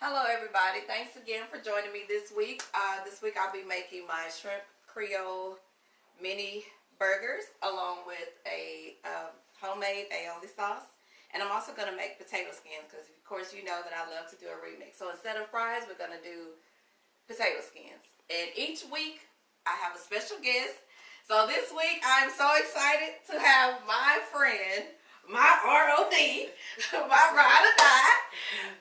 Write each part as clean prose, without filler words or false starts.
Hello everybody, thanks again for joining me this week. This week I'll be making my shrimp Creole mini burgers along with a homemade aioli sauce. And I'm also going to make potato skins because of course you know that I love to do a remix. So instead of fries, we're going to do potato skins. And each week I have a special guest. So this week I'm so excited to have my friend, my ROD, my ride or die,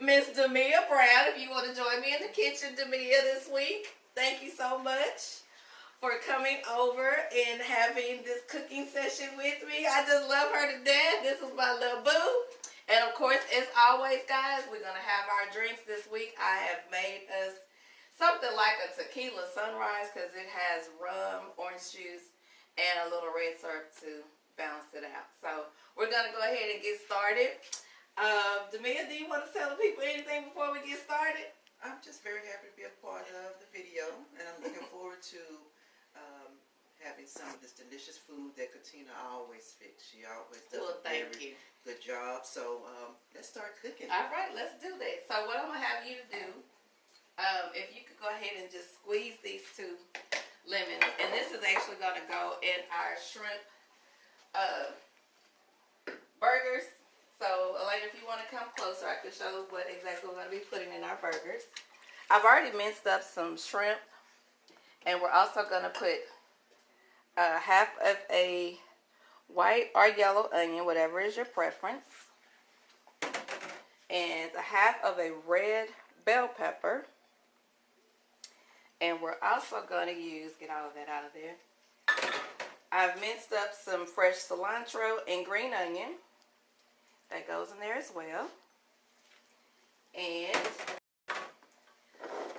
Miss Demia Brown. If you want to join me in the kitchen, Demia, this week, thank you so much for coming over and having this cooking session with me. I just love her to death. This is my little boo. And of course, as always, guys, we're going to have our drinks this week. I have made us something like a tequila sunrise because it has rum, orange juice, and a little red syrup to balance it out. So we're going to go ahead and get started. Demia, do you want to tell the people anything before we get started? I'm just very happy to be a part of the video, and I'm looking forward to having some of this delicious food that Katina always fixes. She always does a very good job. So let's start cooking. All right, let's do that. So what I'm going to have you to do, if you could go ahead and just squeeze these 2 lemons, and this is actually going to go in our shrimp burgers. So Elena, if you want to come closer, I can show what exactly we're going to be putting in our burgers. I've already minced up some shrimp, and we're also going to put half of a white or yellow onion, whatever is your preference, and a half of a red bell pepper. And we're also going to use, get all of that out of there, I've minced up some fresh cilantro and green onion. That goes in there as well. And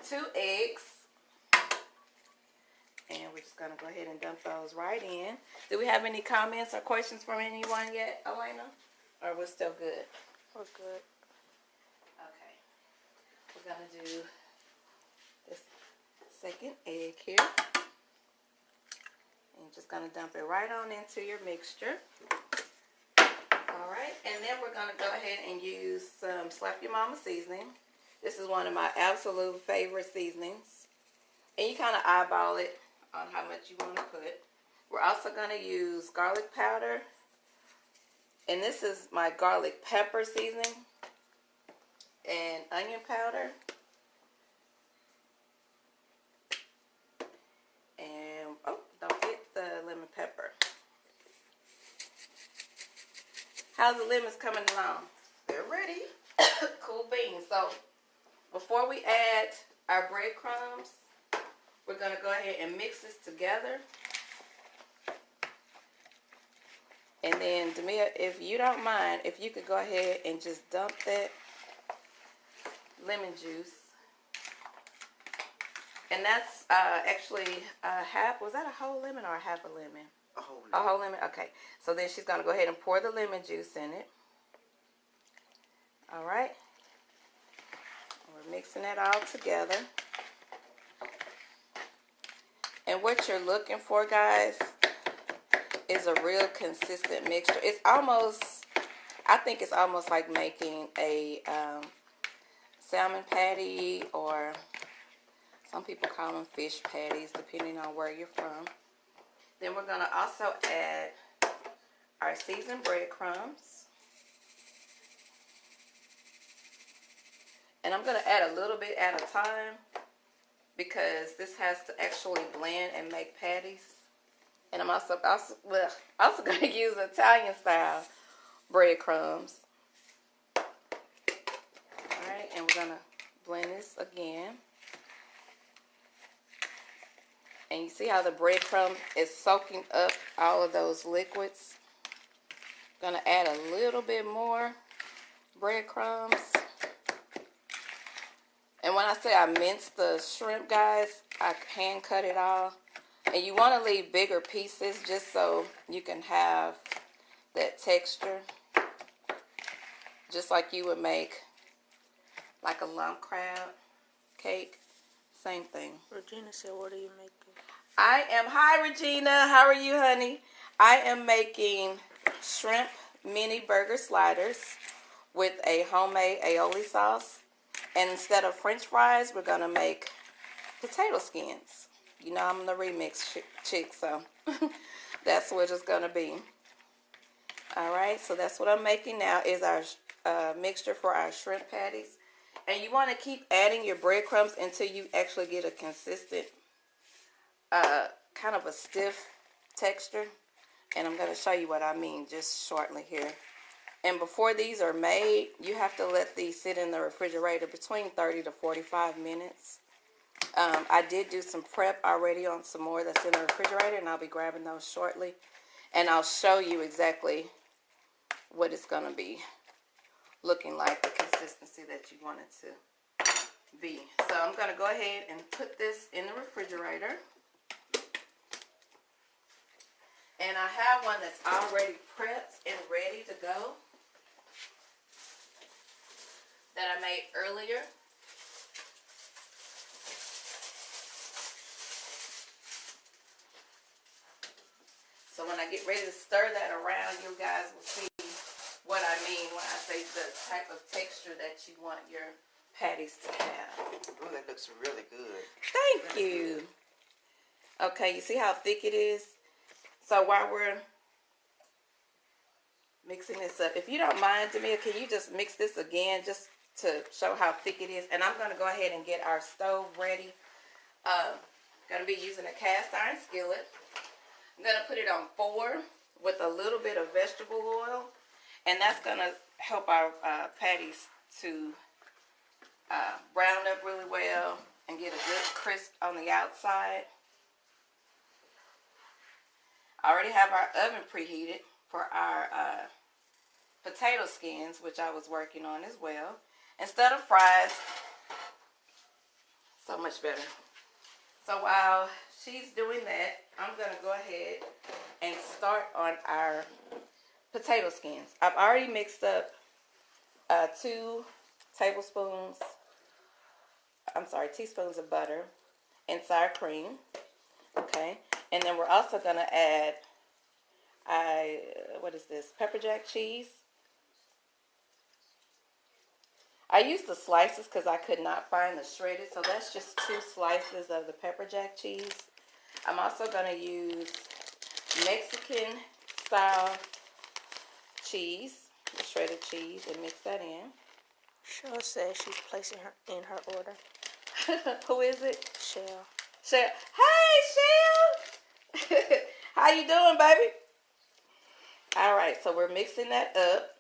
2 eggs. And we're just going to go ahead and dump those right in. Do we have any comments or questions from anyone yet, Elena? Or we're still good? We're good. Okay. We're going to do this second egg here. And just going to dump it right on into your mixture. Alright, and then we're going to go ahead and use some Slap Your Mama seasoning. This is one of my absolute favorite seasonings. And you kind of eyeball it on how much you want to put. We're also going to use garlic powder. And this is my garlic pepper seasoning. And onion powder. And, oh, don't forget the lemon pepper. How's the lemons coming along? They're ready. Cool beans. So before we add our breadcrumbs, we're going to go ahead and mix this together. And then, Demia, if you don't mind, if you could go ahead and just dump that lemon juice. And that's actually half, was that a whole lemon or a half a lemon? A whole lemon. A whole lemon? Okay. So then she's going to go ahead and pour the lemon juice in it. All right. We're mixing that all together. And what you're looking for, guys, is a real consistent mixture. It's almost, I think it's almost like making a salmon patty, or some people call them fish patties, depending on where you're from. Then we're going to also add our seasoned breadcrumbs. And I'm going to add a little bit at a time because this has to actually blend and make patties. And I'm also going to use Italian style breadcrumbs. Alright, and we're going to blend this again. And you see how the breadcrumb is soaking up all of those liquids. Gonna add a little bit more breadcrumbs. And when I say I minced the shrimp, guys, I hand cut it all. And you want to leave bigger pieces just so you can have that texture. Just like you would make like a lump crab cake. Same thing. Regina said, what are you making? Hi Regina, how are you, honey? I am making shrimp mini burger sliders with a homemade aioli sauce. And instead of French fries, we're going to make potato skins. You know, I'm the remix chick, so that's what it's going to be. All right, so that's what I'm making now is our mixture for our shrimp patties. And you want to keep adding your breadcrumbs until you actually get a consistent, kind of a stiff texture. And I'm going to show you what I mean just shortly here. And before these are made, you have to let these sit in the refrigerator between 30 to 45 minutes. I did do some prep already on some more that's in the refrigerator, and I'll be grabbing those shortly. And I'll show you exactly what it's going to be looking like, the consistency that you want it to be. So I'm going to go ahead and put this in the refrigerator. And I have one that's already prepped and ready to go that I made earlier. So when I get ready to stir that around, you guys will see what I mean when I say the type of texture that you want your patties to have. Oh, that looks really good. Thank you. Okay, you see how thick it is? So while we're mixing this up, if you don't mind, Demia, can you just mix this again just to show how thick it is? And I'm going to go ahead and get our stove ready. Going to be using a cast iron skillet. I'm going to put it on 4 with a little bit of vegetable oil. And that's going to help our patties to brown up really well and get a good crisp on the outside. I already have our oven preheated for our potato skins, which I was working on as well. Instead of fries, so much better. So while she's doing that, I'm going to go ahead and start on our potato skins. I've already mixed up 2 teaspoons of butter and sour cream. Okay. And then we're also going to add, what is this, pepper jack cheese. I used the slices because I could not find the shredded, so that's just 2 slices of the pepper jack cheese. I'm also going to use Mexican style cheese, the shredded cheese, and mix that in. Cheryl says she's placing her in her order. Who is it? Cheryl. Shell. Hey, Shell. How you doing, baby? All right, so we're mixing that up.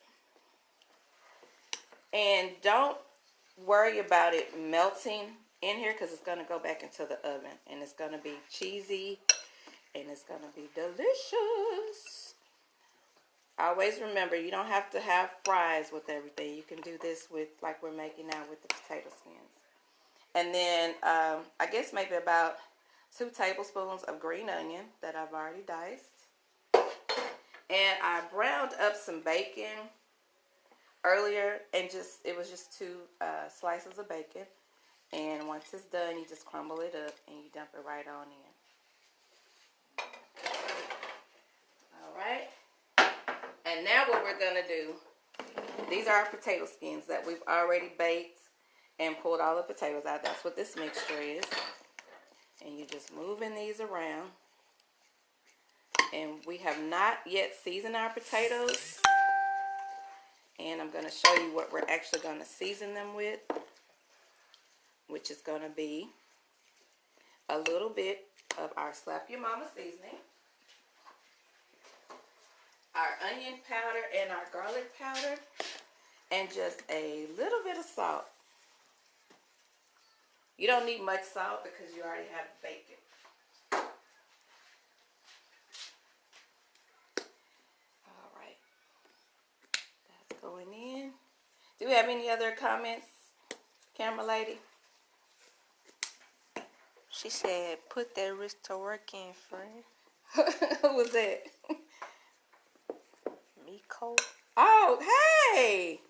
And don't worry about it melting in here because it's going to go back into the oven. And it's going to be cheesy and it's going to be delicious. Always remember, you don't have to have fries with everything. You can do this with, like we're making now with the potato skins. And then, I guess maybe about 2 tablespoons of green onion that I've already diced. And I browned up some bacon earlier, and it was just 2 slices of bacon. And once it's done, you just crumble it up and you dump it right on in. All right. And now what we're going to do, these are our potato skins that we've already baked and pulled all the potatoes out. That's what this mixture is. And you're just moving these around. And we have not yet seasoned our potatoes. And I'm going to show you what we're actually going to season them with, which is going to be a little bit of our Slap Your Mama seasoning, our onion powder and our garlic powder, and just a little bit of salt. You don't need much salt because you already have bacon. All right. That's going in. Do we have any other comments, camera lady? She said, put that wrist to work in, friend. Who was that? Miko. Oh, hey!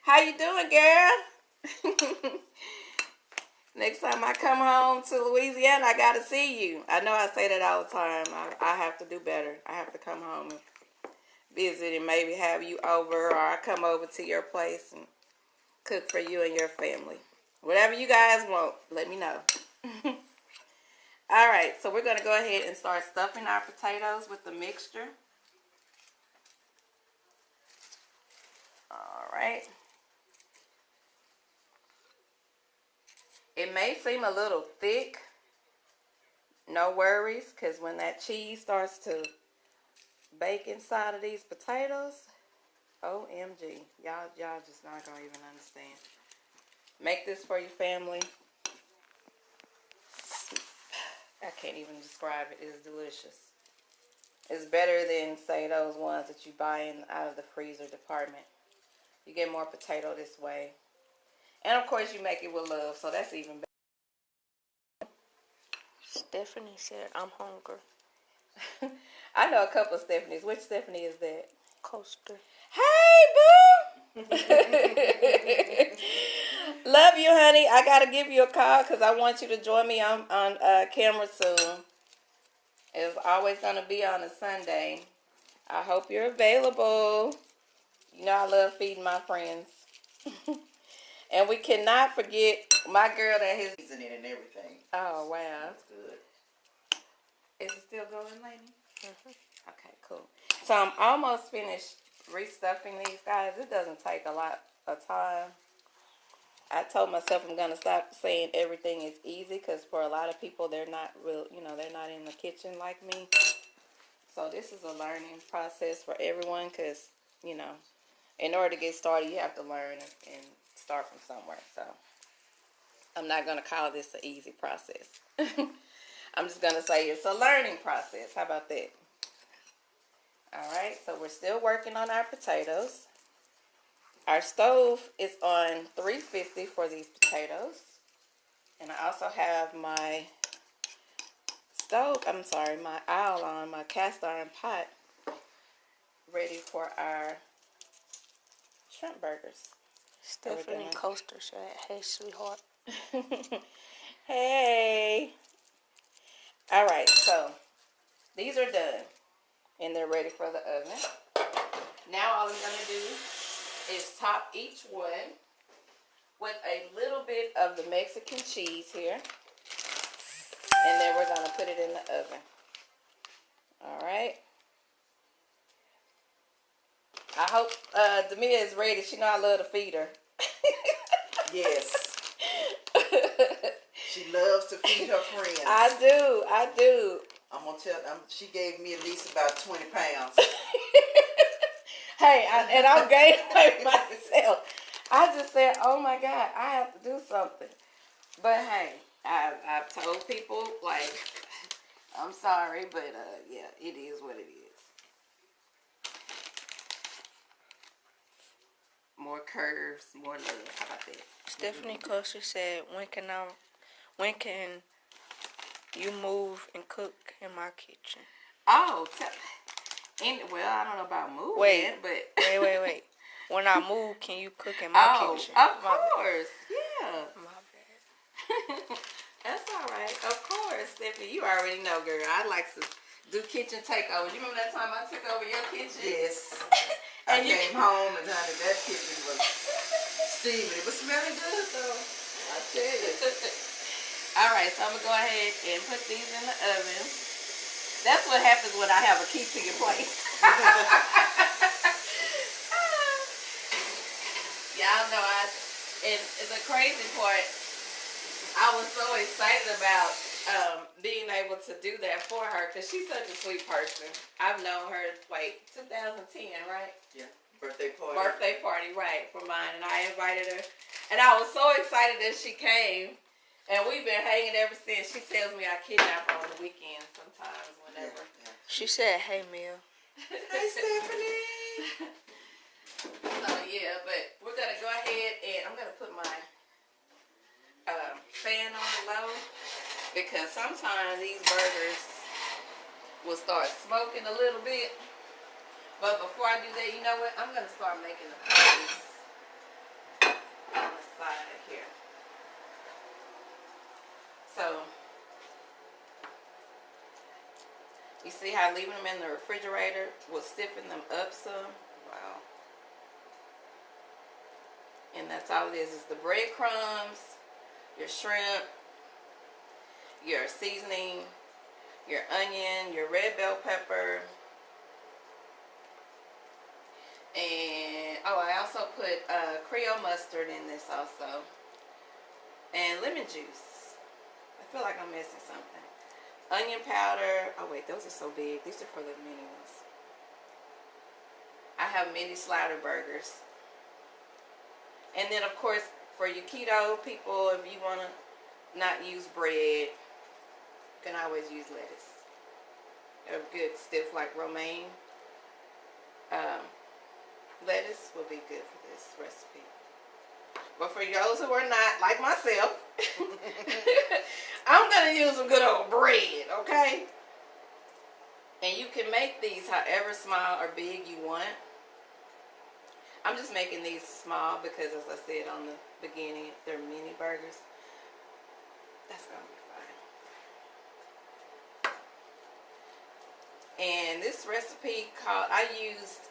How you doing, girl? Next time I come home to Louisiana, I got to see you. I know I say that all the time. I have to do better. I have to come home and visit and maybe have you over, or I come over to your place and cook for you and your family. Whatever you guys want, let me know. All right, so we're going to go ahead and start stuffing our potatoes with the mixture. All right. It may seem a little thick. No worries, because when that cheese starts to bake inside of these potatoes, OMG, y'all just not going to even understand. Make this for your family. I can't even describe it. It's delicious. It's better than, say, those ones that you buy out of the freezer department. You get more potato this way. And, of course, you make it with love, so that's even better. Stephanie said, I'm hungry. I know a couple of Stephanies. Which Stephanie is that? Coaster. Hey, boo! Love you, honey. I got to give you a call because I want you to join me on camera soon. It's always going to be on a Sunday. I hope you're available. You know I love feeding my friends. And we cannot forget my girl that has seasoning and everything. Oh, wow. That's good. Is it still going, lady? Mm-hmm. Okay, cool. So I'm almost finished restuffing these, guys. It doesn't take a lot of time. I told myself I'm going to stop saying everything is easy because for a lot of people, they're not real, they're not in the kitchen like me. So this is a learning process for everyone because, in order to get started, you have to learn and start from somewhere. So I'm not going to call this an easy process. I'm just going to say it's a learning process. How about that? All right, so we're still working on our potatoes. Our stove is on 350 for these potatoes. And I also have my my aisle on, my cast iron pot, ready for our shrimp burgers. Stephanie Coaster said, hey, sweetheart. Hey. All right, so these are done. And they're ready for the oven. Now all I'm going to do is top each one with a little bit of the Mexican cheese here. And then we're going to put it in the oven. All right. I hope Demia is ready. She know I love to feed her. Yes. She loves to feed her friends. I do. I'm going to tell them, she gave me at least about 20 pounds. Hey, I'm gaining weight myself. I just said, oh my God, I have to do something. But hey, I've told people, like, I'm sorry, but yeah, it is what it is. More curves, more love. How about that? Stephanie Coaster said, when can you move and cook in my kitchen? Oh, well, I don't know about moving, but... Wait. When I move, can you cook in my kitchen? Of course. Yeah. My bad. That's all right. Of course, Stephanie. You already know, girl. I like to do kitchen takeovers. You remember that time I took over your kitchen? Yes. And I came home and honey, that kitchen was steaming. It was smelling good though. I tell you. All right, so I'm going to go ahead and put these in the oven. That's what happens when I have a key to your place. Y'all know and the crazy part, I was so excited about being able to do that for her because she's such a sweet person. I've known her, 2010, right? Yeah, birthday party. Birthday party, right, for mine. And I invited her. And I was so excited that she came. And we've been hanging ever since. She tells me I kidnap her on the weekends sometimes, whenever. Yeah. She said, hey, Mel. Hey, Stephanie. So, yeah, but we're going to go ahead and I'm going to put my fan on low because sometimes these burgers will start smoking a little bit. But before I do that, you know what? I'm going to start making the patties on the side here. So, you see how leaving them in the refrigerator will stiffen them up some? Wow. And that's all it is the breadcrumbs, your shrimp, your seasoning, your onion, your red bell pepper, and I also put Creole mustard in this also, and lemon juice. I feel like I'm missing something. Onion powder. Oh wait, those are so big. These are for the mini ones. I have mini slider burgers. And then of course, for your keto people, if you want to not use bread, you can always use lettuce. A good stiff like romaine lettuce will be good for this recipe. But for those who are not like myself, I'm going to use some good old bread, okay? And you can make these however small or big you want. I'm just making these small because, as I said on the beginning, they're mini burgers. That's going to be fine. And this recipe I used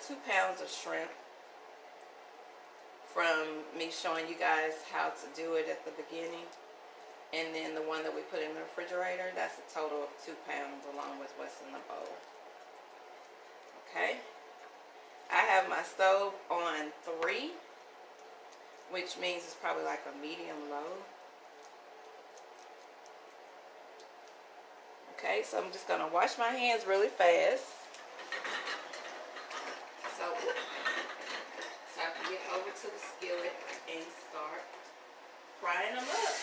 2 pounds of shrimp from me showing you guys how to do it at the beginning. And then the one that we put in the refrigerator, that's a total of 2 pounds along with what's in the bowl. Okay. I have my stove on 3, which means it's probably like a medium low. Okay, so I'm just going to wash my hands really fast. So I can get over to the skillet and start frying them up.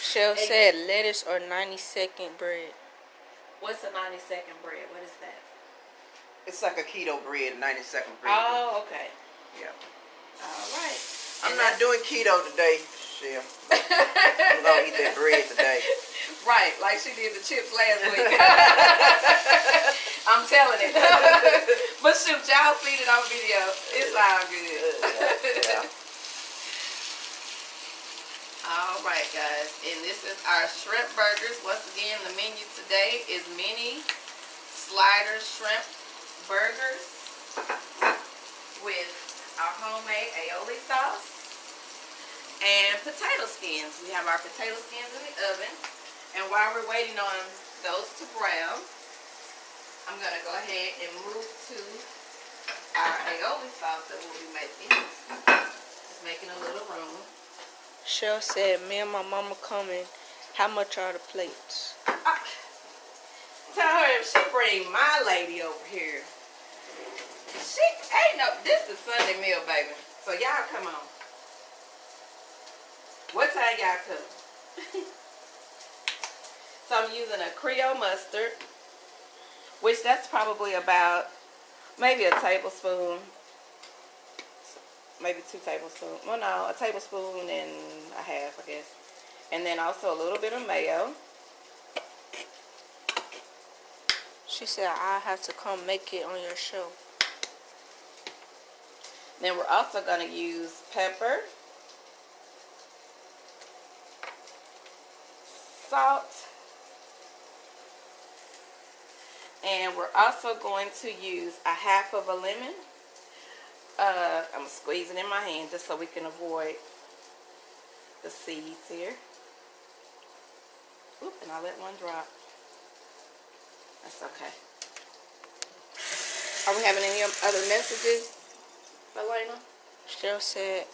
Shell said lettuce or 90-second bread. What's a 90-second bread? What is that? It's like a keto bread, 90-second bread. Oh, okay. Yeah. All right. I'm not doing keto today, Shell. I'm going to eat that bread today. Right, like she did the chips last week. I'm telling it. But shoot, y'all seen it on video. It's all good. Yeah. All right, guys. And this is our shrimp burgers. Once again, the menu today is mini slider shrimp burgers with our homemade aioli sauce and potato skins. We have our potato skins in the oven. And while we're waiting on those to brown, I'm going to go ahead and move to our aioli sauce that we'll be making. Just making a little room. Shell said, me and my mama coming. How much are the plates? Tell her if she bring my lady over here. She ain't no, this is Sunday meal, baby. So y'all come on. What time y'all come? So I'm using a Creole mustard, which that's probably about maybe a tablespoon, maybe 2 tablespoons. Well, no, a tablespoon and a half, I guess. And then also a little bit of mayo. She said, I'll have to come make it on your show. Then we're also going to use pepper, salt, and we're also going to use a half of a lemon. I'm squeezing in my hand just so we can avoid the seeds here. Oop, and I let one drop. That's okay. Are we having any other messages, Elena? Shell said,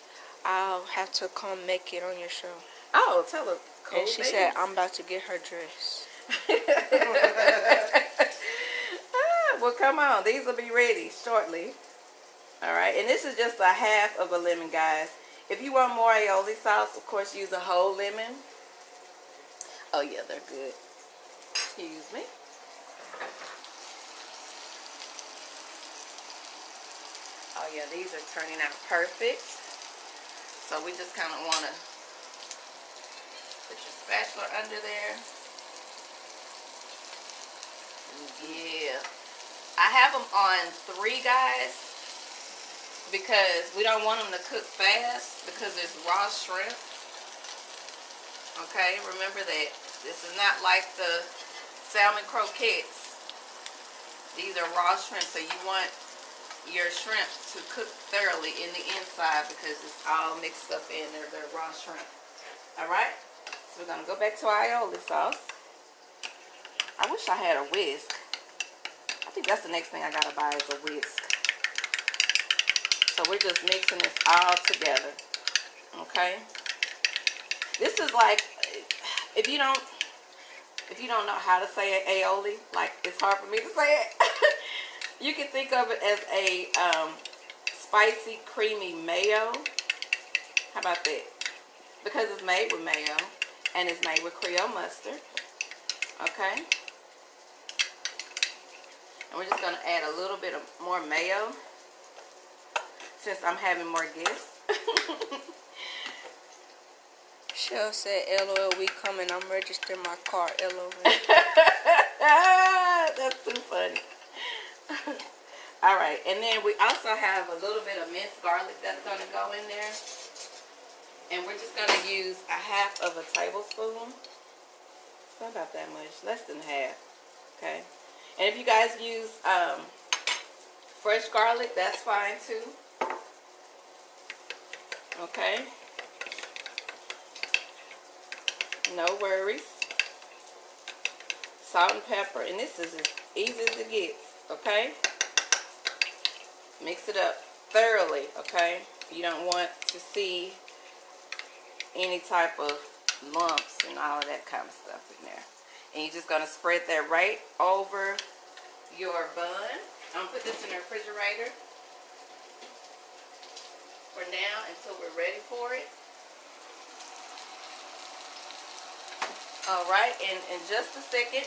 I'll have to come make it on your show. Oh, tell her. Cool And she said, I'm about to get her dress. Well, come on. These will be ready shortly. All right. And this is just a half of a lemon, guys. If you want more aioli sauce, of course, use a whole lemon. Oh, yeah, they're good. Excuse me. Oh, yeah, these are turning out perfect. So we just kind of want to put your spatula under there. Yeah. I have them on 3, guys, because we don't want them to cook fast because it's raw shrimp. Okay, remember that. This is not like the salmon croquettes. These are raw shrimp, so you want your shrimp to cook thoroughly in the inside because it's all mixed up in there, the raw shrimp. Alright? So we're going to go back to our aioli sauce. I wish I had a whisk. I think that's the next thing I got to buy is a whisk. So we're just mixing this all together. Okay? This is like, if you don't know how to say aioli, like it's hard for me to say it. You can think of it as a spicy, creamy mayo. How about that? Because it's made with mayo and it's made with Creole mustard. Okay? And we're just going to add a little bit of more mayo since I'm having more guests. Shell said, LOL, we coming. I'm registering my car. LOL. That's too funny. Alright, and then we also have a little bit of minced garlic that's going to go in there. And we're just going to use a half of a tablespoon. It's not about that much, less than half. Okay. And if you guys use fresh garlic, that's fine too. Okay. No worries. Salt and pepper, and this is as easy as it gets. Okay. Mix it up thoroughly. Okay. You don't want to see any type of lumps and all of that kind of stuff in there. And you're just going to spread that right over your bun. I'm going to put this in the refrigerator for now until we're ready for it. Alright, and in just a second,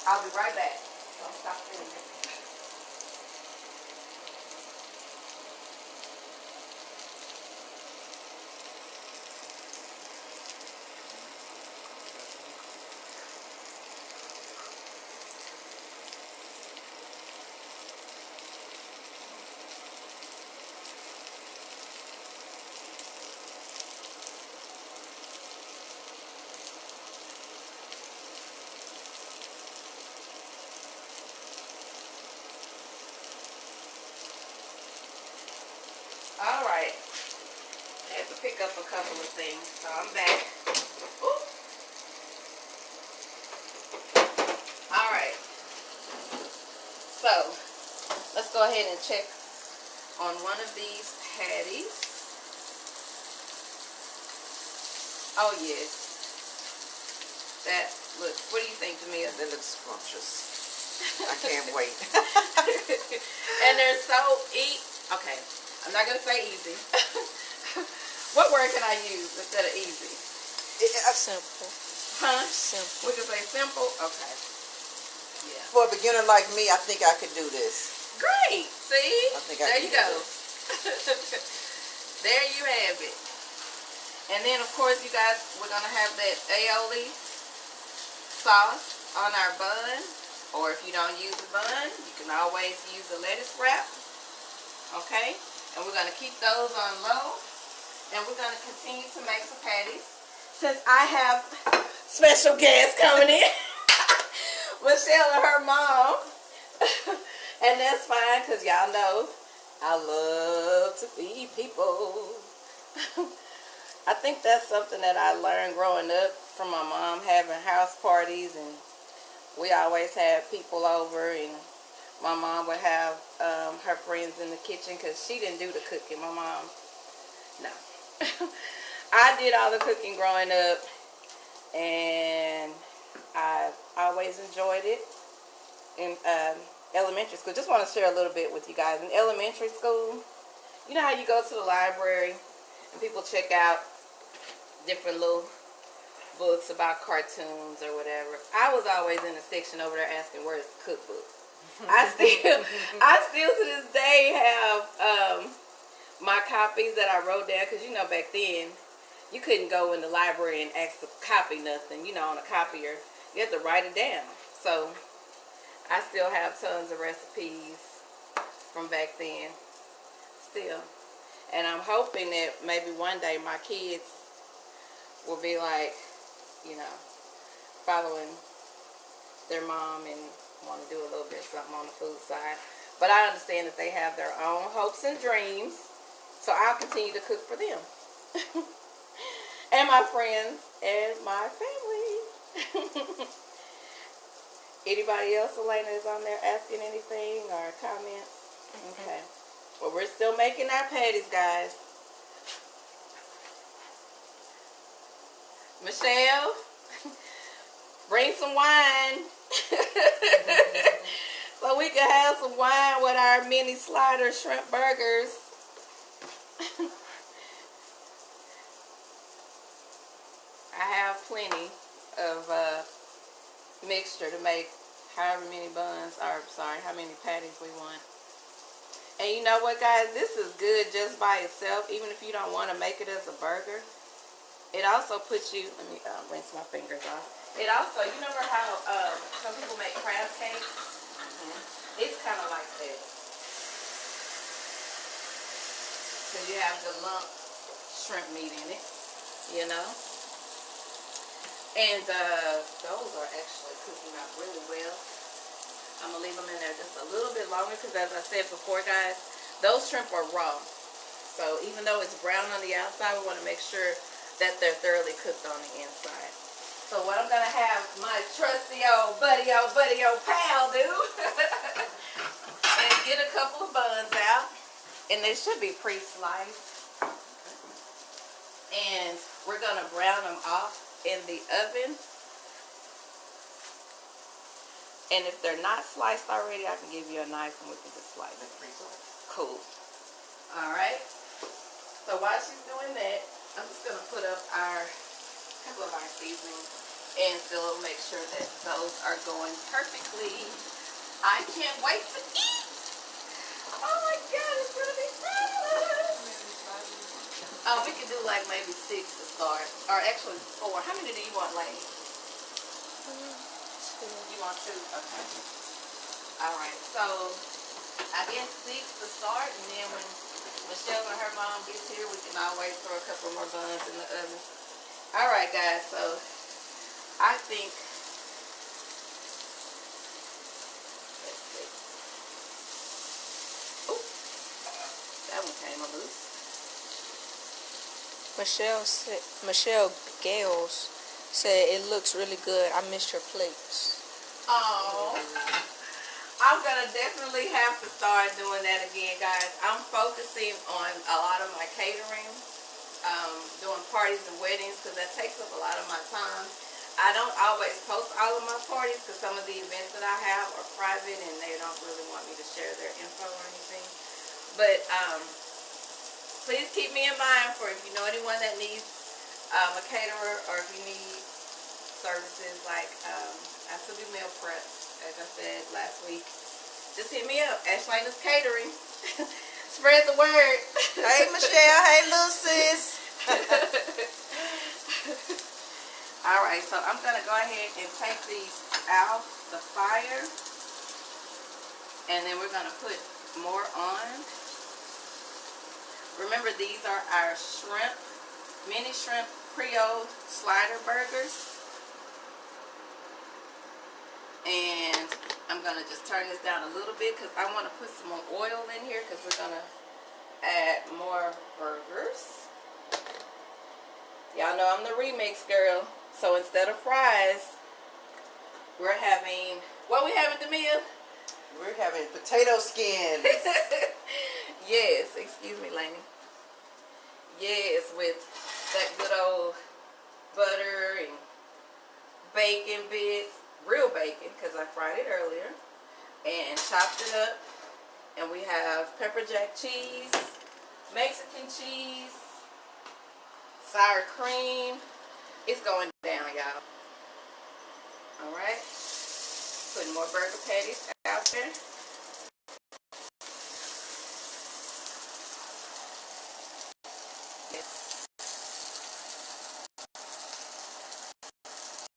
I'll be right back. Don't stop filming. Alright, I had to pick up a couple of things, so I'm back. Alright, so let's go ahead and check on one of these patties. Oh yes, that looks, what do you think, Jamia? That looks scrumptious. I can't wait. And they're so okay, I'm not going to say easy. What word can I use instead of easy? Simple. Huh? Simple. We can say simple? Okay. Yeah. For a beginner like me, I think I could do this. Great. See? There you go. There you have it. And then, of course, you guys, we're going to have that aioli sauce on our bun. Or if you don't use the bun, you can always use the lettuce wrap. Okay? And we're going to keep those on low. And we're going to continue to make some patties. Since I have special guests coming in. Michelle and her mom. And that's fine because y'all know I love to feed people. I think that's something that I learned growing up from my mom, having house parties, and we always had people over, and my mom would have her friends in the kitchen because she didn't do the cooking. My mom, no. I did all the cooking growing up, and I always enjoyed it in elementary school. Just want to share a little bit with you guys. In elementary school, you know how you go to the library and people check out different little books about cartoons or whatever. I was always in the section over there asking, where's the cookbook? I still to this day have my copies that I wrote down, because you know back then you couldn't go in the library and ask to copy nothing, you know, on a copier. You had to write it down. So I still have tons of recipes from back then still. And I'm hoping that maybe one day my kids will be like, you know, following their mom and want to do a little bit of something on the food side. But I understand that they have their own hopes and dreams. So I'll continue to cook for them. And my friends and my family. Anybody else, Elena, is on there asking anything or comments? Okay. Well, we're still making our patties, guys. Michelle, bring some wine. So we can have some wine with our mini slider shrimp burgers. I have plenty of mixture to make however many how many patties we want. And you know what, guys? This is good just by itself, even if you don't want to make it as a burger. It also puts you, let me rinse my fingers off. It also, you remember how some people make crab cakes? It's kind of like that. Because you have the lump shrimp meat in it, you know? And those are actually cooking out really well. I'm going to leave them in there just a little bit longer because, as I said before, guys, those shrimp are raw. So even though it's brown on the outside, we want to make sure that they're thoroughly cooked on the inside. So what I'm going to have my trusty old buddy pal do is get a couple of buns out. And they should be pre-sliced. And we're going to brown them off in the oven. And if they're not sliced already, I can give you a knife and we can just slice it. Cool. Alright. So while she's doing that, I'm just going to put up a couple of our seasonings and still make sure that those are going perfectly. I can't wait to eat. Oh my God, it's going to be fabulous. We could do like maybe 6 to start. Or actually 4. How many do you want, Lane? You want 2? Okay. Alright, so I guess 6 to start, and then when Michelle and her mom gets here, we can always throw a couple more buns in the oven. Alright, guys, so I think, let's see. Oop, that one came loose. Michelle Gales said it looks really good. I missed your plates. Oh, I'm gonna definitely have to start doing that again, guys. I'm focusing on a lot of my catering, doing parties and weddings, because that takes up a lot of my time. I don't always post all of my parties because some of the events that I have are private and they don't really want me to share their info or anything. But please keep me in mind for if you know anyone that needs a caterer, or if you need services like I still do meal prep, as I said last week. Just hit me up, Ashlanas Catering. Spread the word. Hey Michelle, hey little sis. Alright, so I'm gonna go ahead and take these out the fire, and then we're gonna put more on. Remember, these are our shrimp, mini shrimp Creole slider burgers. And I'm going to just turn this down a little bit because I want to put some more oil in here because we're going to add more burgers. Y'all know I'm the remix girl. So instead of fries, we're having, what we having, Demia? We're having potato skins. Yes, excuse me, Lainey. Yes, with that good old butter and bacon bits. Real bacon, because I fried it earlier, and chopped it up. And we have pepper jack cheese, Mexican cheese, sour cream. It's going down, y'all. Alright. Putting more burger patties out there.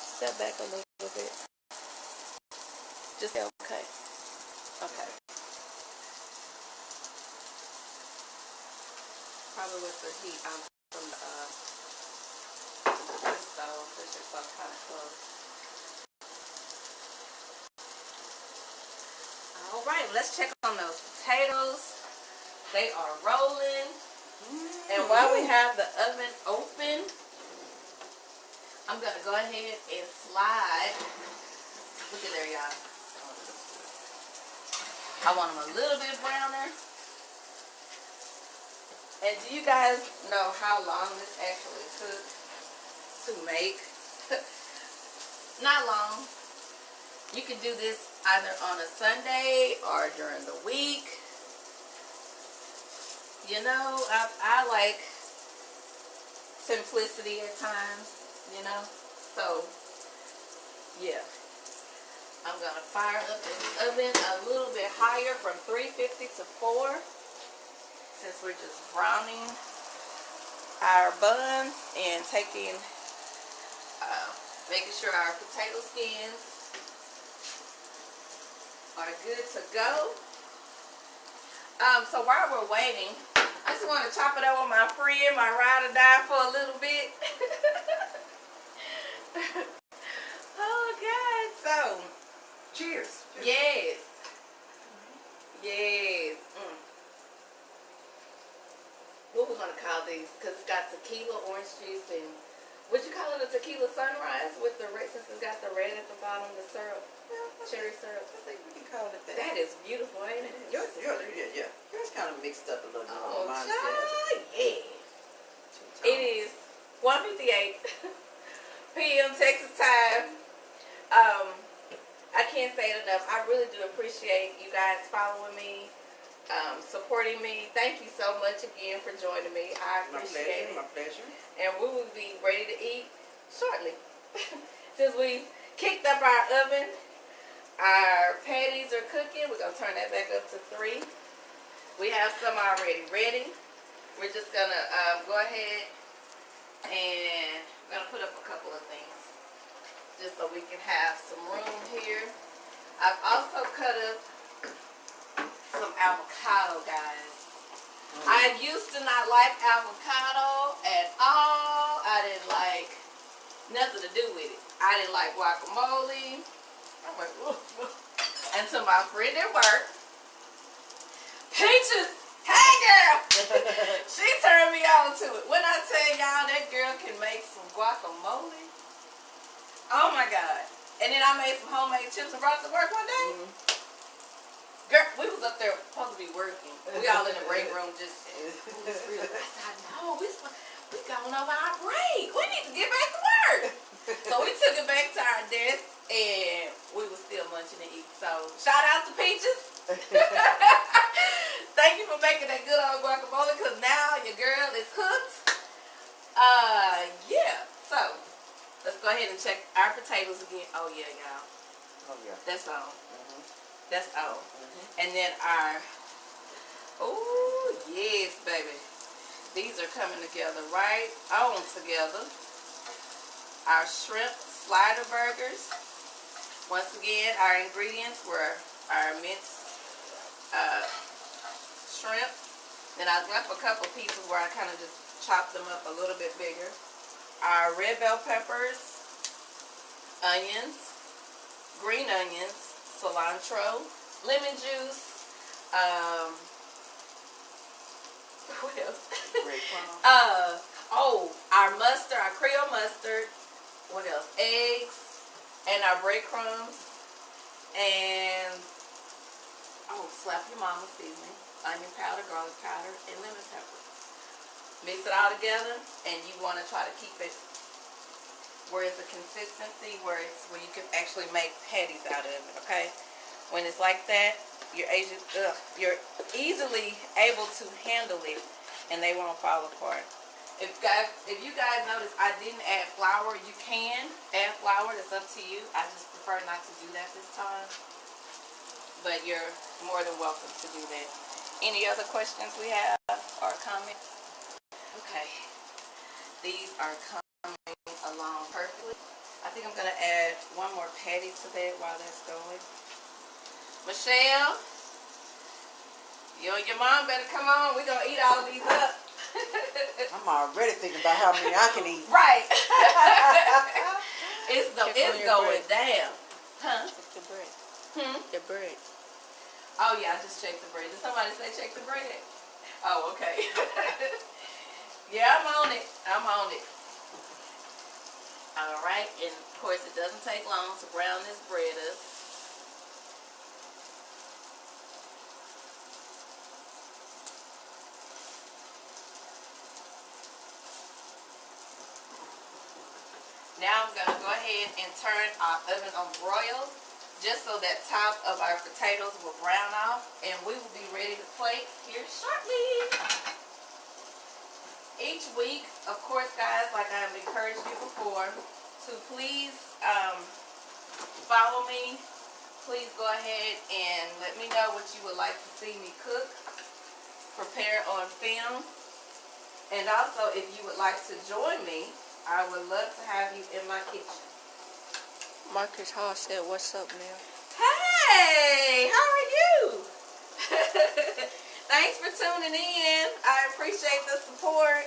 Step back a little bit. Just okay. Okay. Probably with the heat on from the stove, which is kind of close. All right, let's check on those potatoes. They are rolling. And while we have the oven open, I'm going to go ahead and slide. Look at there, y'all. I want them a little bit browner. And do you guys know how long this actually took to make? Not long. You can do this either on a Sunday or during the week. You know, I like simplicity at times, you know. So, yeah. I'm going to fire up this oven a little bit higher from 350 to 4. Since we're just browning our buns and making sure our potato skins are good to go. So while we're waiting, I just want to chop it up with my friend, my ride or die for a little bit. Oh God! So, cheers. Yes. Yes. What we're gonna call these? Cause it's got tequila, orange juice, and would you call it a tequila sunrise with the red? Since it's got the red at the bottom, the syrup, cherry syrup. I think we can call it that. That is beautiful, ain't it? Yours kind of mixed up a little bit. Oh, Mine's yeah. It is 1:58 p.m. Texas time. I can't say it enough. I really do appreciate you guys following me. Supporting me. Thank you so much again for joining me. I appreciate it. My pleasure. And we will be ready to eat shortly. Since we kicked up our oven, our patties are cooking. We're going to turn that back up to 3. We have some already ready. We're just going to go ahead and I'm going to put up a couple of things just so we can have some room here. I've also cut up some avocado, guys. I used to not like avocado at all. I didn't like nothing to do with it. I didn't like guacamole. I'm like, until my friend at work, Peaches, hey girl, she turned me on to it. When I tell y'all that girl can make some guacamole, oh my God. And then I made some homemade chips and brought it to work one day. Girl, we was up there supposed to be working. We all in the break room just. I said, no, we going over our break. We need to get back to work. So we took it back to our desk, and we was still munching and eating. So shout out to Peaches. Thank you for making that good old guacamole, because now your girl is hooked. Yeah. So let's go ahead and check our potatoes again. Oh yeah, y'all. Oh yeah. That's all. That's all. And then our, oh yes, baby. These are coming together right on together. Our shrimp slider burgers. Once again, our ingredients were our minced shrimp. Then I left a couple pieces where I kind of just chopped them up a little bit bigger. Our red bell peppers, onions, green onions, cilantro, lemon juice, what else? Our mustard, our Creole mustard, what else? Eggs, and our breadcrumbs, and slap your mama seasoning, onion powder, garlic powder, and lemon pepper. Mix it all together, and you want to try to keep it where it's a consistency where you can actually make patties out of it. Okay, when it's like that, you're easily able to handle it, and they won't fall apart. If you guys notice, I didn't add flour. You can add flour. It's up to you. I just prefer not to do that this time. But you're more than welcome to do that. Any other questions we have or comments? Okay. These are coming along perfectly. I think I'm going to add one more patty to that while that's going. Michelle, you and your mom better come on. We're going to eat all of these up. I'm already thinking about how many I can eat. Right. It's going down. Huh? It's the bread. Hmm? The bread. Oh yeah, I just checked the bread. Did somebody say check the bread? Oh, okay. Yeah, I'm on it. I'm on it. All right, and of course it doesn't take long to brown this bread up. Now I'm gonna go ahead and turn our oven on broil, just so that top of our potatoes will brown off, and we will be ready to plate here shortly. Each week, of course, guys, like I have encouraged you before, to please follow me. Please go ahead and let me know what you would like to see me cook, prepare on film. And also, if you would like to join me, I would love to have you in my kitchen. Marcus Hall said, "What's up, Mel?" Hey, how are you? Thanks for tuning in. I appreciate the support.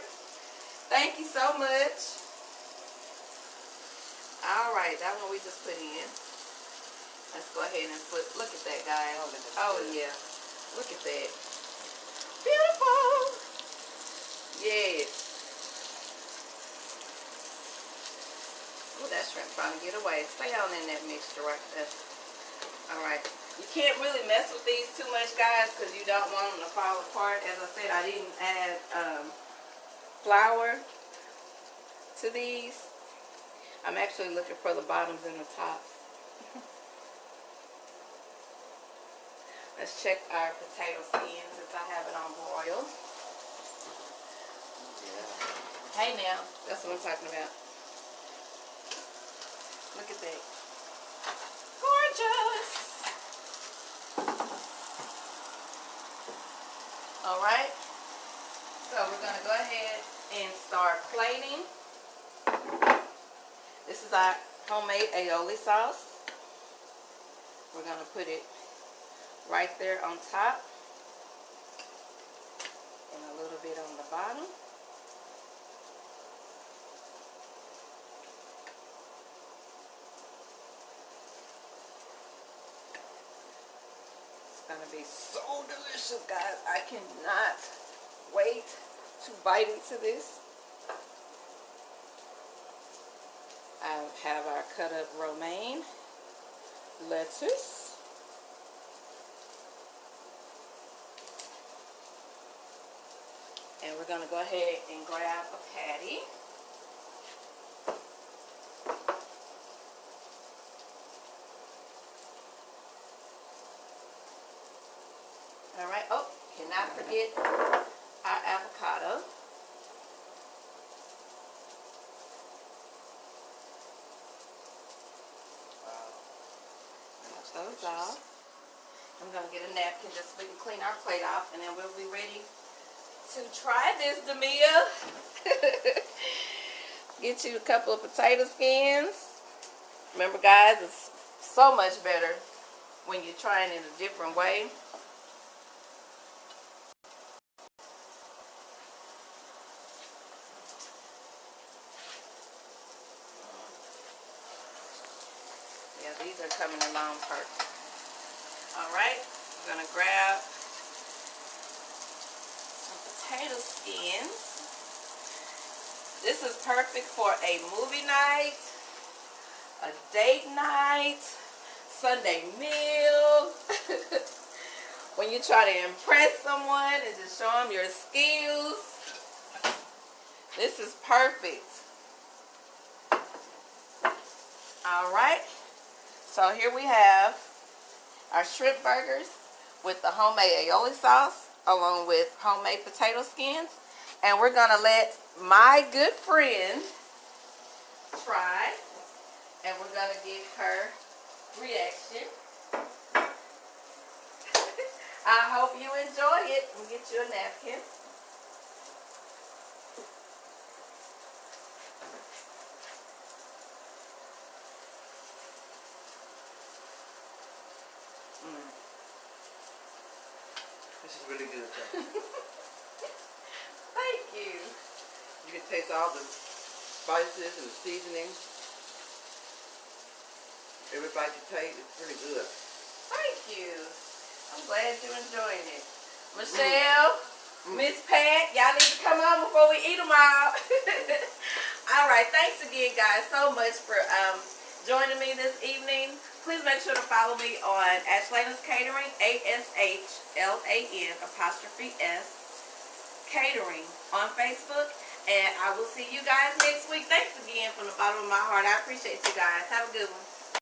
Thank you so much. All right, that one we just put in. Let's go ahead and put, look at that, guys. Oh, yeah. Look at that. Beautiful. Yes. Oh, that shrimp trying to get away. Stay on in that mixture right there. All right. You can't really mess with these too much, guys, because you don't want them to fall apart. As I said, I didn't add flour to these. I'm actually looking for the bottoms and the tops. Let's check our potato skin since I have it on broil. Hey now, that's what I'm talking about. Look at that. Gorgeous. All right. So we're going to go ahead and start plating. This is our homemade aioli sauce. We're going to put it right there on top and a little bit on the bottom. It's going to be so delicious, guys. I cannot wait to bite into this. I have our cut up romaine lettuce. And we're going to go ahead and grab a patty. All right. Oh, cannot forget our avocado. Those off. I'm going to get a napkin just so we can clean our plate off, and then we'll be ready to try this, Demia. Get you a couple of potato skins. Remember, guys, it's so much better when you're trying it a different way. Yeah, these are coming along perfect. All right, I'm going to grab some potato skins. This is perfect for a movie night, a date night, Sunday meal. When you try to impress someone and just show them your skills, this is perfect. All right. So here we have our shrimp burgers with the homemade aioli sauce along with homemade potato skins. And we're going to let my good friend try. And we're going to get her reaction. I hope you enjoy it. We'll get you a napkin. This is really good. Thank you. You can taste all the spices and the seasonings. Every bite you taste, it's pretty good. Thank you. I'm glad you enjoying it. Michelle, Miss Pat, y'all need to come on before we eat them all. All right, thanks again, guys, so much for joining me this evening. Please make sure to follow me on Ashlanas Catering, ASHLAN''S Catering on Facebook. And I will see you guys next week. Thanks again from the bottom of my heart. I appreciate you guys. Have a good one.